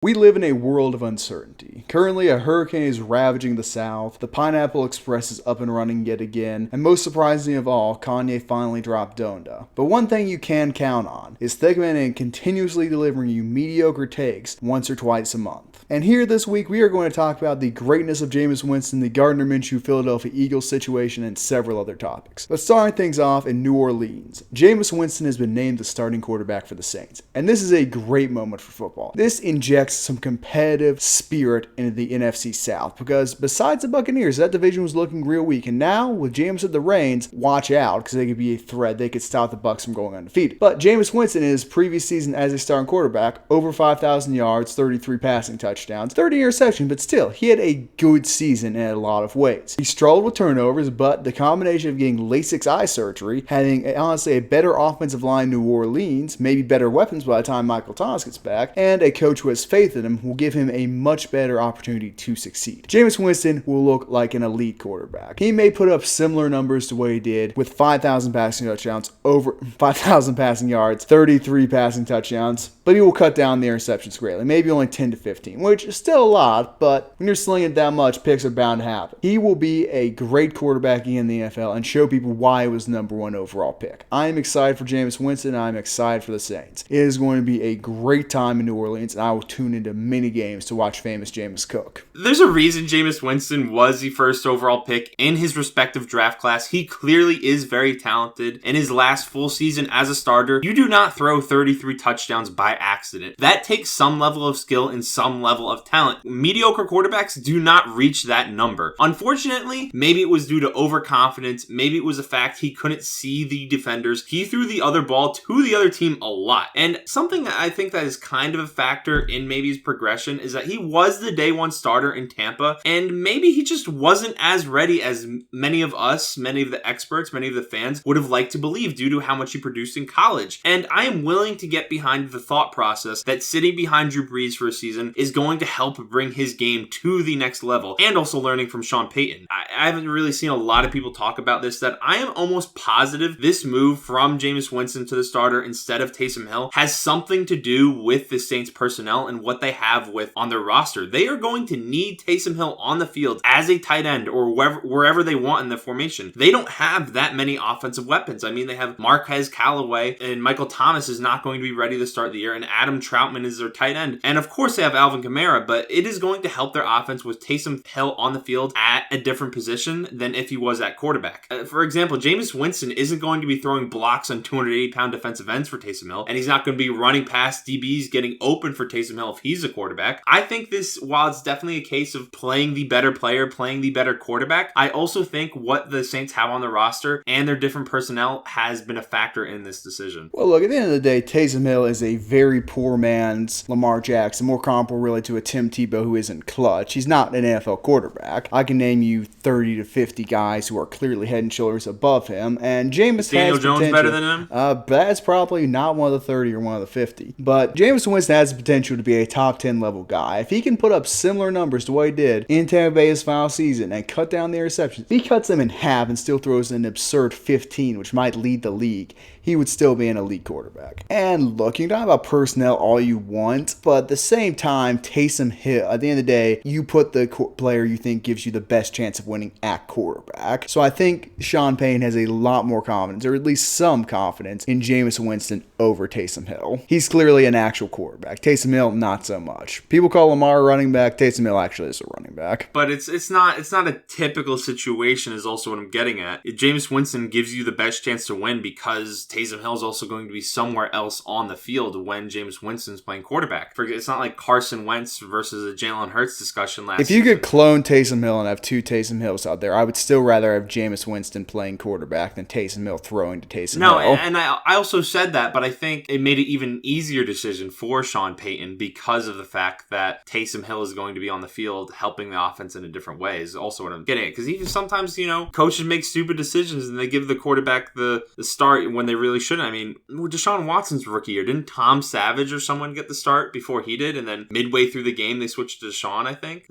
We live in a world of uncertainty. Currently, a hurricane is ravaging the South, the Pineapple Express is up and running yet again, and most surprising of all, Kanye finally dropped Donda. But one thing you can count on is thiccmaninc continuously delivering you mediocre takes once or twice a month. And here this week, we are going to talk about the greatness of Jameis Winston, the Gardner Minshew Philadelphia Eagles situation, and several other topics. But starting things off in New Orleans, Jameis Winston has been named the starting quarterback for the Saints, and this is a great moment for football. This injects some competitive spirit into the NFC South, because besides the Buccaneers, that division was looking real weak, and now with Jameis at the reins, watch out, because they could be a threat. They could stop the Bucs from going undefeated. But Jameis Winston in his previous season as a starting quarterback, over 5,000 yards, 33 passing touchdowns, 30 interceptions, but still, he had a good season in a lot of ways. He struggled with turnovers, but the combination of getting LASIK eye surgery, having honestly a better offensive line in New Orleans, maybe better weapons by the time Michael Thomas gets back, and a coach who has faith in him will give him a much better opportunity to succeed. Jameis Winston will look like an elite quarterback. He may put up similar numbers to what he did with 5,000 passing touchdowns, over 5,000 passing yards, 33 passing touchdowns, but he will cut down the interceptions greatly, maybe only 10 to 15, which is still a lot, but when you're slinging it that much, picks are bound to happen. He will be a great quarterback in the NFL and show people why he was the number one overall pick. I am excited for Jameis Winston, and I'm excited for the Saints. It is going to be a great time in New Orleans, and I will tune into many games to watch famous Jameis cook. There's a reason Jameis Winston was the first overall pick in his respective draft class. He clearly is very talented. In his last full season as a starter, you do not throw 33 touchdowns by accident. That takes some level of skill and some level of talent. Mediocre quarterbacks do not reach that number. Unfortunately, maybe it was due to overconfidence. Maybe it was the fact he couldn't see the defenders. He threw the other ball to the other team a lot. And something that I think that is kind of a factor in maybe his progression is that he was the day one starter in Tampa, and maybe he just wasn't as ready as many of us, many of the experts, many of the fans would have liked to believe due to how much he produced in college. And I am willing to get behind the thought process that sitting behind Drew Brees for a season is going to help bring his game to the next level, and also learning from Sean Payton. I haven't really seen a lot of people talk about this, that I am almost positive this move from Jameis Winston to the starter instead of Taysom Hill has something to do with the Saints personnel and what they have with on their roster. They are going to need Taysom Hill on the field as a tight end or wherever they want in the formation. They don't have that many offensive weapons. I mean, they have Marquez Callaway, and Michael Thomas is not going to be ready to start the year, and Adam Troutman is their tight end. And of course they have Alvin Kamara, but it is going to help their offense with Taysom Hill on the field at a different position than if he was at quarterback. For example, Jameis Winston isn't going to be throwing blocks on 280-pound defensive ends for Taysom Hill, and he's not going to be running past DBs getting open for Taysom Hill if he's a quarterback. I think this, while it's definitely a case of playing the better player, playing the better quarterback, I also think what the Saints have on the roster and their different personnel has been a factor in this decision. Well, look, at the end of the day, Taysom Hill is a very poor man's Lamar Jackson, more comparable really to a Tim Tebow who isn't clutch. He's not an NFL quarterback. I can name you 30 to 50 guys who are clearly head and shoulders above him, and Jameis Daniel has Jones potential. better than him? That's probably not one of the 30 or one of the 50. But Jameis Winston has the potential to be a top 10 level guy. If he can put up similar numbers to what he did in Tampa Bay his final season and cut down the interceptions, if he cuts them in half and still throws an absurd 15, which might lead the league, he would still be an elite quarterback. And look, you can talk about personnel all you want, but at the same time, Taysom Hill, at the end of the day, you put the player you think gives you the best chance of winning at quarterback. So I think Sean Payton has a lot more confidence, or at least some confidence, in Jameis Winston over Taysom Hill. He's clearly an actual quarterback. Taysom Hill, not so much. People call Lamar a running back. Taysom Hill actually is a running back. But it's not a typical situation is also what I'm getting at. Jameis Winston gives you the best chance to win because Taysom Hill is also going to be somewhere else on the field when Jameis Winston's playing quarterback. It's not like Carson Wentz versus a Jalen Hurts discussion last season. If you could clone Taysom Hill and have two Taysom Hills out there, I would still rather have Jameis Winston playing quarterback than Taysom Hill throwing to Taysom Hill. No, and I also said that, but I think it made it even easier decision for Sean Payton because of the fact that Taysom Hill is going to be on the field helping the offense in a different way is also what I'm getting at. Because even sometimes, coaches make stupid decisions and they give the quarterback the start when they really shouldn't. I mean, Deshaun Watson's rookie year, didn't Tom Savage or someone get the start before he did? And then midway through the game, they switched to Deshaun, I think.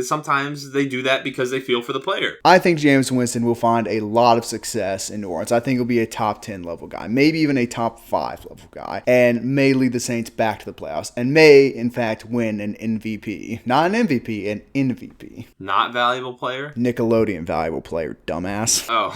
Sometimes they do that because they feel for the player. I think Jameis Winston will find a lot of success in New Orleans. I think he'll be a top 10 level guy, maybe even a top 5 level guy, and may lead the Saints back to the playoffs. And and may, in fact, win an MVP. Not an MVP, an NVP. Not valuable player? Nickelodeon valuable player, dumbass. Oh,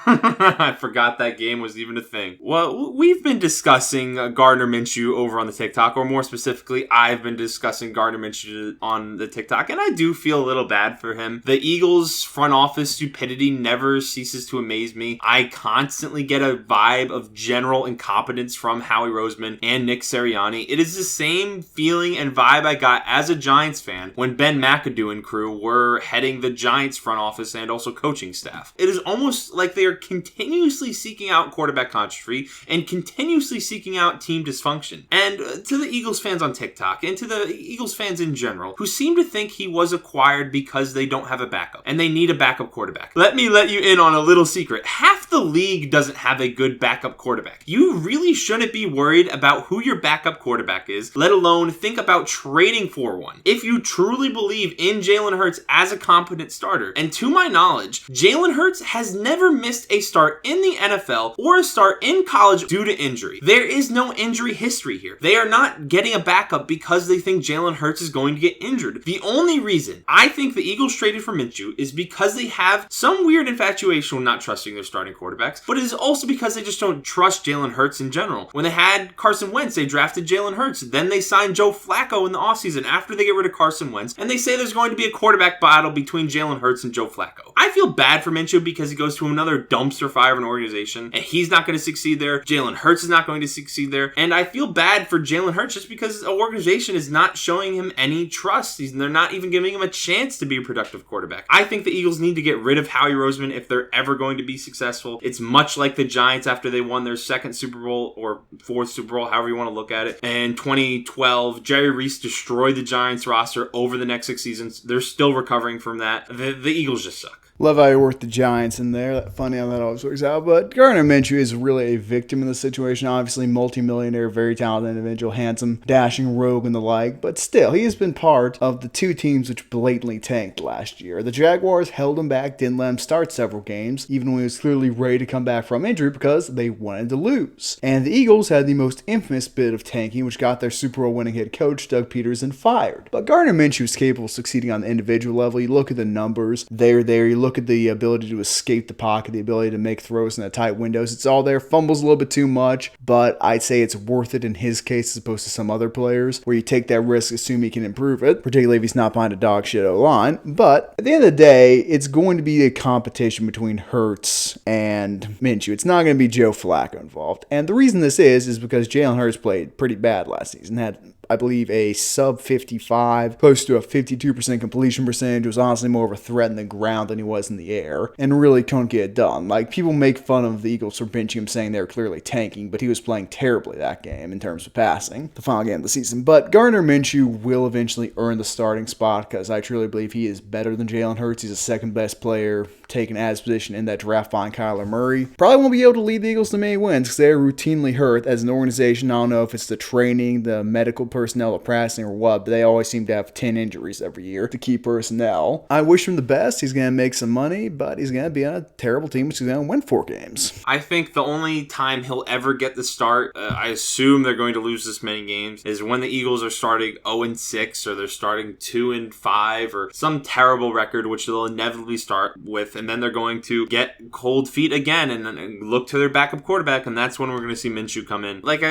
I forgot that game was even a thing. Well, we've been discussing Gardner Minshew over on the TikTok, or more specifically, I've been discussing Gardner Minshew on the TikTok, and I do feel a little bad for him. The Eagles' front office stupidity never ceases to amaze me. I constantly get a vibe of general incompetence from Howie Roseman and Nick Sirianni. It is the same feeling and vibe I got as a Giants fan when Ben McAdoo and crew were heading the Giants front office and also coaching staff. It is almost like they are continuously seeking out quarterback controversy and continuously seeking out team dysfunction. And to the Eagles fans on TikTok and to the Eagles fans in general who seem to think he was acquired because they don't have a backup and they need a backup quarterback. Let me let you in on a little secret. Half the league doesn't have a good backup quarterback. You really shouldn't be worried about who your backup quarterback is, let alone think about trading for one. If you truly believe in Jalen Hurts as a competent starter, and to my knowledge, Jalen Hurts has never missed a start in the NFL or a start in college due to injury. There is no injury history here. They are not getting a backup because they think Jalen Hurts is going to get injured. The only reason I think the Eagles traded for Minshew is because they have some weird infatuation with not trusting their starting quarterbacks, but it is also because they just don't trust Jalen Hurts in general. When they had Carson Wentz, they drafted Jalen Hurts. Then they signed Joe Flacco in the offseason after they get rid of Carson Wentz, and they say there's going to be a quarterback battle between Jalen Hurts and Joe Flacco. I feel bad for Minshew because he goes to another dumpster fire of an organization, and he's not going to succeed there. Jalen Hurts is not going to succeed there, and I feel bad for Jalen Hurts just because the organization is not showing him any trust. They're not even giving him a chance to be a productive quarterback. I think the Eagles need to get rid of Howie Roseman if they're ever going to be successful. It's much like the Giants after they won their second Super Bowl or fourth Super Bowl, however you want to look at it. And 2012, Jerry Reese destroyed the Giants roster over the next 6 seasons. They're still recovering from that. The Eagles just suck. Love how you worked the Giants in there. Funny how that always works out. But Gardner Minshew is really a victim in the situation. Obviously, multimillionaire, very talented individual, handsome, dashing rogue and the like. But still, he has been part of the two teams which blatantly tanked last year. The Jaguars held him back, didn't let him start several games, even when he was clearly ready to come back from injury because they wanted to lose. And the Eagles had the most infamous bit of tanking, which got their Super Bowl winning head coach, Doug Peterson, fired. But Gardner Minshew is capable of succeeding on the individual level. You look at the numbers, they're there. You look at the ability to escape the pocket, the ability to make throws in the tight windows. It's all there. Fumbles a little bit too much, but I'd say it's worth it in his case as opposed to some other players where you take that risk, assume he can improve it, particularly if he's not behind a dog shit O-line. But at the end of the day, it's going to be a competition between Hurts and Minshew. It's not going to be Joe Flacco involved. And the reason this is because Jalen Hurts played pretty bad last season. Had, I believe, a sub 55, close to a 52% completion percentage. Was honestly more of a threat in the ground than he was in the air, and really couldn't get it done. Like, people make fun of the Eagles for benching him, saying they were clearly tanking, but he was playing terribly that game in terms of passing, the final game of the season. But Gardner Minshew will eventually earn the starting spot because I truly believe he is better than Jalen Hurts. He's the second best player taken at his position in that draft behind Kyler Murray. Probably won't be able to lead the Eagles to many wins because they're routinely hurt as an organization. I don't know if it's the training, the medical personnel, the practicing, or what, but they always seem to have 10 injuries every year to key personnel. I wish him the best. He's going to make some money, but he's going to be on a terrible team which is going to win 4 games. I think the only time he'll ever get the start, I assume they're going to lose this many games, is when the Eagles are starting 0-6 or they're starting 2-5 or some terrible record which they'll inevitably start with, and then they're going to get cold feet again and look to their backup quarterback, and that's when we're going to see Minshew come in. Like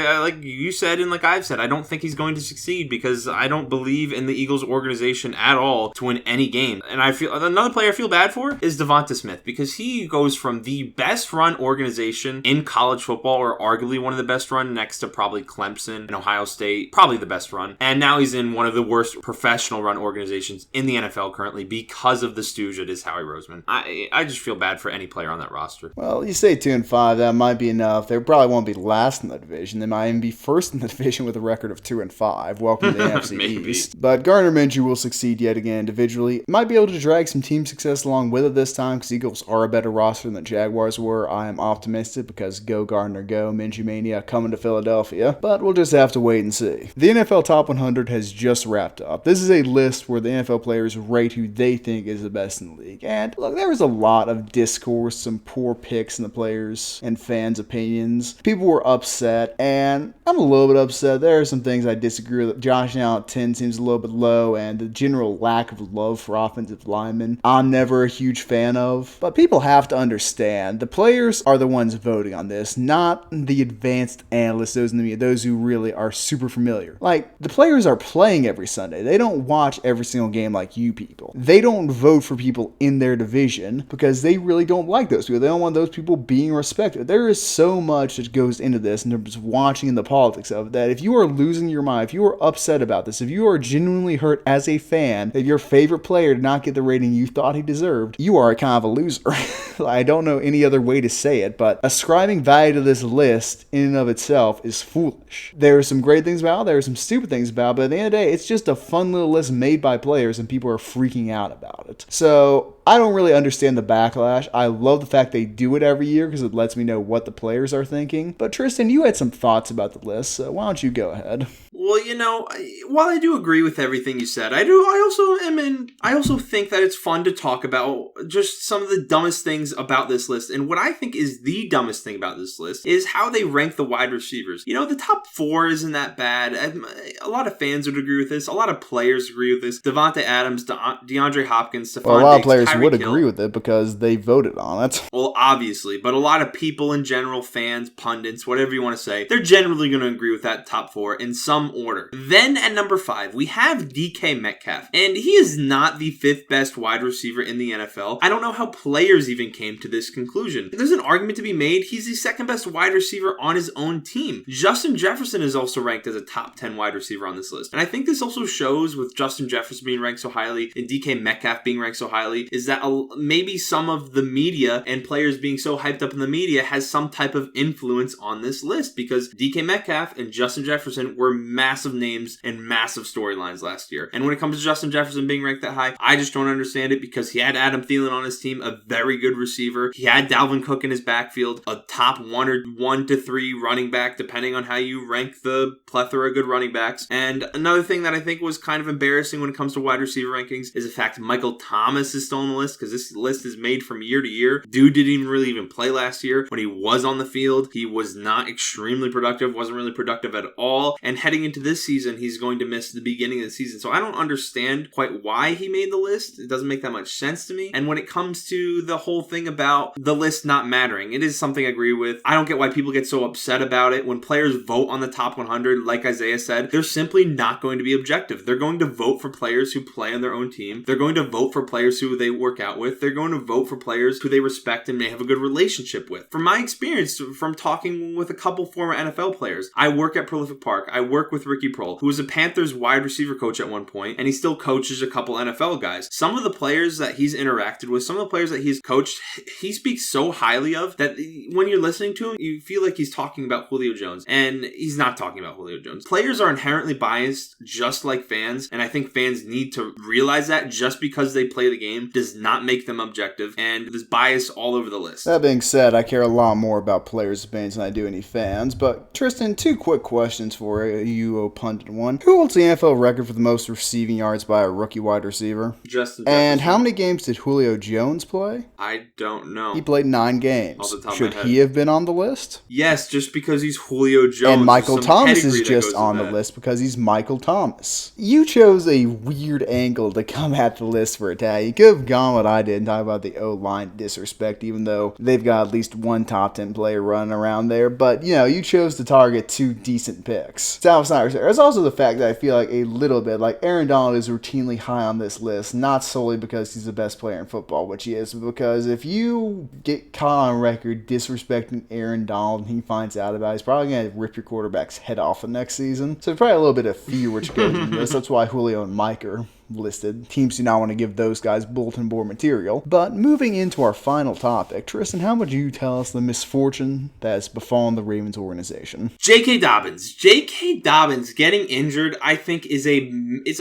you said and like I've said, I don't think he's going to succeed because I don't believe in the Eagles organization at all to win any game. And I feel another player I feel bad for is Devonta Smith because he goes from the best run organization in college football, or arguably one of the best run next to probably Clemson and Ohio State, probably the best run. And now he's in one of the worst professional run organizations in the NFL currently because of the stooge that is Howie Roseman. I just feel bad for any player on that roster. Well, you say 2-5, that might be enough. They probably won't be last in the division. They might even be first in the division with a record of 2-5. Welcome to the NFC East. But Gardner Minshew will succeed yet again individually. Might be able to drag some team success along with it this time because Eagles are a better roster than the Jaguars were. I am optimistic because go Gardner go, Minshew Mania coming to Philadelphia. But we'll just have to wait and see. The NFL Top 100 has just wrapped up. This is a list where the NFL players rate who they think is the best in the league. And look, there was a lot of discourse, some poor picks in the players and fans' opinions. People were upset, and I'm a little bit upset. There are some things I disagree disagree with it. Josh Allen at 10 seems a little bit low, and the general lack of love for offensive linemen, I'm never a huge fan of. But people have to understand, the players are the ones voting on this, not the advanced analysts, those in the media, those who really are super familiar. Like, the players are playing every Sunday. They don't watch every single game like you people. They don't vote for people in their division because they really don't like those people. They don't want those people being respected. There is so much that goes into this in terms of watching and the politics of it, that if you are losing your mind, if you are upset about this, if you are genuinely hurt as a fan that your favorite player did not get the rating you thought he deserved, you are a kind of a loser. I don't know any other way to say it, but ascribing value to this list in and of itself is foolish. There are some great things about it, there are some stupid things about it, but at the end of the day, it's just a fun little list made by players and people are freaking out about it. So I don't really understand the backlash. I love the fact they do it every year because it lets me know what the players are thinking. But Tristan, you had some thoughts about the list, so why don't you go ahead? Well, while I do agree with everything you said, I also think that it's fun to talk about just some of the dumbest things about this list. And what I think is the dumbest thing about this list is how they rank the wide receivers. The top 4 isn't that bad. A lot of fans would agree with this. A lot of players agree with this. Devontae Adams, DeAndre Hopkins, Stephon Diggs, a lot of players Tyreek would Hill. agree with it because they voted on it. Well, obviously, but a lot of people in general, fans, pundits, whatever you want to say, they're generally going to agree with that top 4 in some order. Then at number 5, we have DK Metcalf, and he is not the 5th best wide receiver in the NFL. I don't know how players even came to this conclusion. There's an argument to be made. He's the 2nd best wide receiver on his own team. Justin Jefferson is also ranked as a top 10 wide receiver on this list. And I think this also shows with Justin Jefferson being ranked so highly and DK Metcalf being ranked so highly is that maybe some of the media and players being so hyped up in the media has some type of influence on this list, because DK Metcalf and Justin Jefferson were massive names and massive storylines last year. And when it comes to Justin Jefferson being ranked that high, I just don't understand it, because he had Adam Thielen on his team, a very good receiver. He had Dalvin Cook in his backfield, a top 1 to 3 running back, depending on how you rank the plethora of good running backs. And another thing that I think was kind of embarrassing when it comes to wide receiver rankings is the fact Michael Thomas is still on the list, because this list is made from year to year. Dude didn't even play last year. When he was on the field, he was not extremely productive, wasn't really productive at all. And heading into this season, he's going to miss the beginning of the season. So I don't understand quite why he made the list. It doesn't make that much sense to me. And when it comes to the whole thing about the list not mattering, it is something I agree with. I don't get why people get so upset about it. When players vote on the top 100, like Isaiah said, they're simply not going to be objective. They're going to vote for players who play on their own team. They're going to vote for players who they work out with. They're going to vote for players who they respect and may have a good relationship with. From my experience, from talking with a couple former NFL players, I work at Prolific Park. I work with Ricky Prohl, who was a Panthers wide receiver coach at one point, and he still coaches a couple NFL guys. Some of the players that he's interacted with, some of the players that he's coached, he speaks so highly of that when you're listening to him, you feel like he's talking about Julio Jones, and he's not talking about Julio Jones. Players are inherently biased, just like fans, and I think fans need to realize that just because they play the game does not make them objective, and there's bias all over the list. That being said, I care a lot more about players' opinions than I do any fans, but Tristan, 2 quick questions for you, O pundit one. Who holds the NFL record for the most receiving yards by a rookie wide receiver? Justin Jefferson. And how many games did Julio Jones play? I don't know. He played 9 games. Off the top of Should my head. he have been on the list? Yes, just because he's Julio Jones. And Michael Some Thomas pedigree is that just goes on with the that. list because he's Michael Thomas. You chose a weird angle to come at the list for a tag. You could have gone what I did and talk about the O-line disrespect, even though they've got at least one top 10 player running around there. But, you chose to target 2 decent picks. So it's not fair. There's also the fact that I feel like a little bit like Aaron Donald is routinely high on this list, not solely because he's the best player in football, which he is, but because if you get caught on record disrespecting Aaron Donald and he finds out about it, he's probably going to rip your quarterback's head off the next season. So probably a little bit of fear which goes into this. That's why Julio and Mike are listed. Teams do not want to give those guys bulletin board material. But moving into our final topic, Tristan, how would you tell us the misfortune that has befallen the Ravens organization? J.K. Dobbins. J.K. Dobbins getting injured, I think, is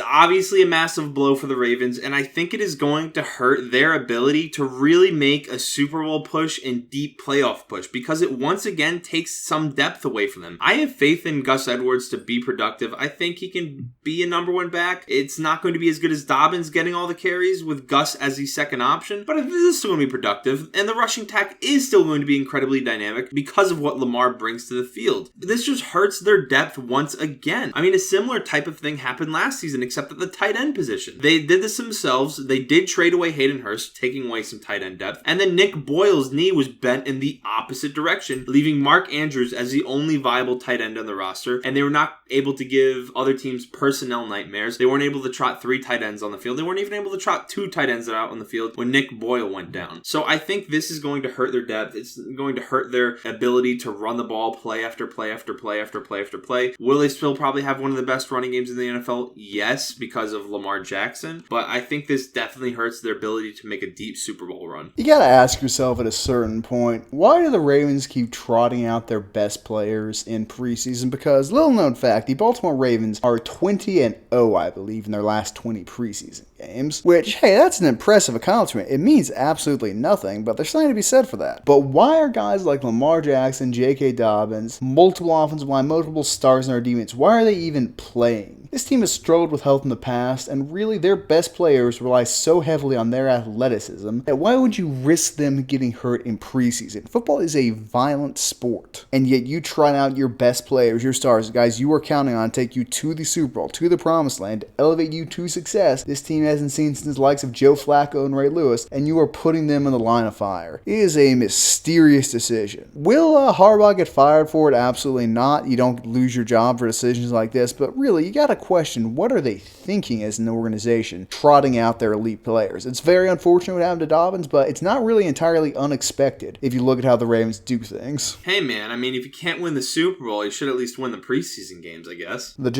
obviously a massive blow for the Ravens, and I think it is going to hurt their ability to really make a Super Bowl push and deep playoff push, because it once again takes some depth away from them. I have faith in Gus Edwards to be productive. I think he can be a number 1 back. It's not going to be as as good as Dobbins getting all the carries with Gus as the second option, but this is still going to be productive, and the rushing attack is still going to be incredibly dynamic because of what Lamar brings to the field. This just hurts their depth once again. I mean, a similar type of thing happened last season, except at the tight end position. They did this themselves. They did trade away Hayden Hurst, taking away some tight end depth, and then Nick Boyle's knee was bent in the opposite direction, leaving Mark Andrews as the only viable tight end on the roster, and they were not able to give other teams personnel nightmares. They weren't able to trot 3 tight ends on the field. They weren't even able to trot 2 tight ends out on the field when Nick Boyle went down. So I think this is going to hurt their depth. It's going to hurt their ability to run the ball play after play after play after play after play. Will they still probably have one of the best running games in the NFL? Yes, because of Lamar Jackson. But I think this definitely hurts their ability to make a deep Super Bowl run. You gotta ask yourself at a certain point, why do the Ravens keep trotting out their best players in preseason? Because, little known fact, the Baltimore Ravens are 20-0, I believe, in their last 20 preseason games. Which, hey, that's an impressive accomplishment. It means absolutely nothing, but there's something to be said for that. But why are guys like Lamar Jackson, J.K. Dobbins, multiple offensive line, multiple stars in our defense, why are they even playing? This team has struggled with health in the past, and really their best players rely so heavily on their athleticism that why would you risk them getting hurt in preseason? Football is a violent sport, and yet you try out your best players, your stars, guys you are counting on to take you to the Super Bowl, to the promised land, to elevate you to success. This team hasn't seen since the likes of Joe Flacco and Ray Lewis, and you are putting them in the line of fire. It is a mysterious decision. Will Harbaugh get fired for it? Absolutely not. You don't lose your job for decisions like this, but really, you gotta question, what are they thinking as an organization, trotting out their elite players? It's very unfortunate what happened to Dobbins, but it's not really entirely unexpected if you look at how the Ravens do things. Hey man, I mean, if you can't win the Super Bowl, you should at least win the preseason games, I guess. The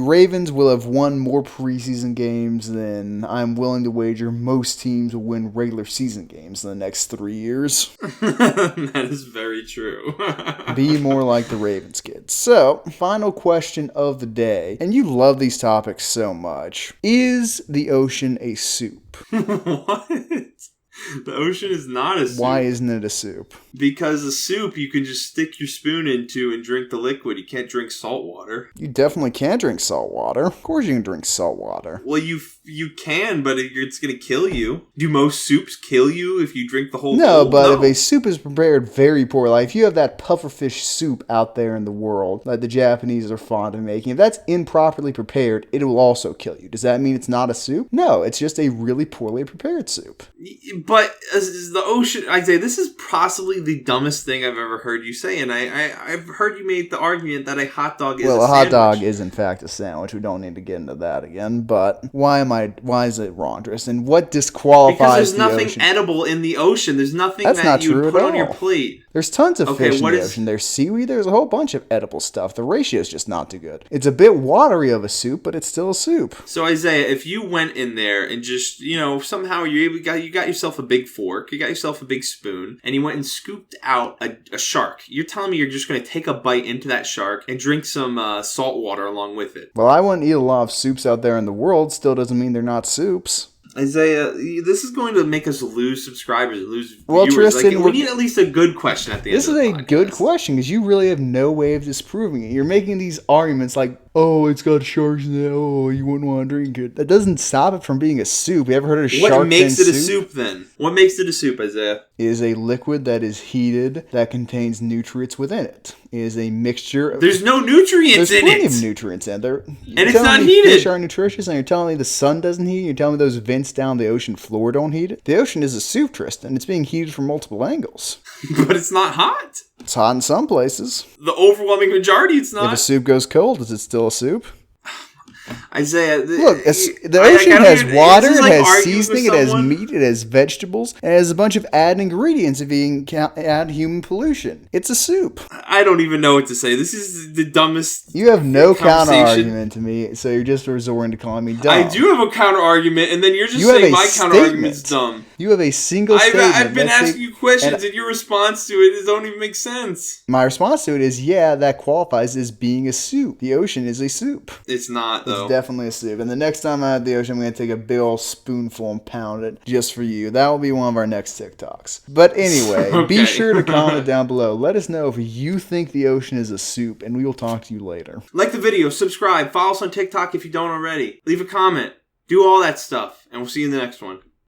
Ravens will have won more preseason games than I'm willing to wager most teams will win regular season games in the next 3 years. That is very true. Be more like the Ravens, kids. So, final question of the day, and you love these topics so much. Is the ocean a soup? What? The ocean is not a soup. Why isn't it a soup? Because a soup you can just stick your spoon into and drink the liquid. You can't drink salt water. You definitely can drink salt water. Of course you can drink salt water. Well, you can, but it's going to kill you. Do most soups kill you if you drink the whole No, bowl? but if a soup is prepared very poorly, like if you have that pufferfish soup out there in the world that the Japanese are fond of making, if that's improperly prepared, it will also kill you. Does that mean it's not a soup? No, it's just a really poorly prepared soup. But the ocean, I'd say this is possibly the dumbest thing I've ever heard you say, and I've heard you make the argument that a hot dog is a sandwich. Well, a hot dog is in fact a sandwich. We don't need to get into that again, but why is it wrong, Tristan? What disqualifies the ocean? Because there's nothing edible in the ocean. There's nothing that you would put on your plate. There's tons of fish in the ocean. There's seaweed. There's a whole bunch of edible stuff. The ratio is just not too good. It's a bit watery of a soup, but it's still a soup. So Isaiah, if you went in there and just, somehow you got yourself a big fork, you got yourself a big spoon, and you went and scooped out a shark, you're telling me you're just going to take a bite into that shark and drink some salt water along with it? Well, I wouldn't eat a lot of soups out there in the world. Still doesn't mean they're not soups. Isaiah, this is going to make us lose subscribers, lose viewers. Well, Tristan, we need at least a good question at the end of the podcast. This is a good question because you really have no way of disproving it. You're making these arguments like, oh, it's got sharks in it. Oh, you wouldn't want to drink it. That doesn't stop it from being a soup. You ever heard of shark fin soup? What makes it a soup then? What makes it a soup, Isaiah? It is a liquid that is heated that contains nutrients within it. It is a mixture of... There's no nutrients in it! There's plenty of nutrients in there. And it's not heated! Fish are nutritious, and you're telling me the sun doesn't heat it? You're telling me those vents down the ocean floor don't heat it? The ocean is a soup, Tristan. It's being heated from multiple angles. But it's not hot! It's hot in some places. The overwhelming majority, it's not. If a soup goes cold, is it still a soup? Isaiah, look, the ocean has water, it has seasoning, it has meat, it has vegetables, and it has a bunch of added ingredients if you can add human pollution. It's a soup. I don't even know what to say. This is the dumbest. You have no counter argument to me, so you're just resorting to calling me dumb. I do have a counter argument, and then you're just saying my counter argument's dumb. You have a single statement. I've been asking you questions, and your response to it don't even make sense. My response to it is, yeah, that qualifies as being a soup. The ocean is a soup. It's not, though. is definitely a soup. And the next time I'm at the ocean, I'm going to take a big old spoonful and pound it just for you. That will be one of our next TikToks. But anyway, Be sure to comment down below. Let us know if you think the ocean is a soup, and we will talk to you later. Like the video, subscribe, follow us on TikTok if you don't already. Leave a comment. Do all that stuff, and we'll see you in the next one.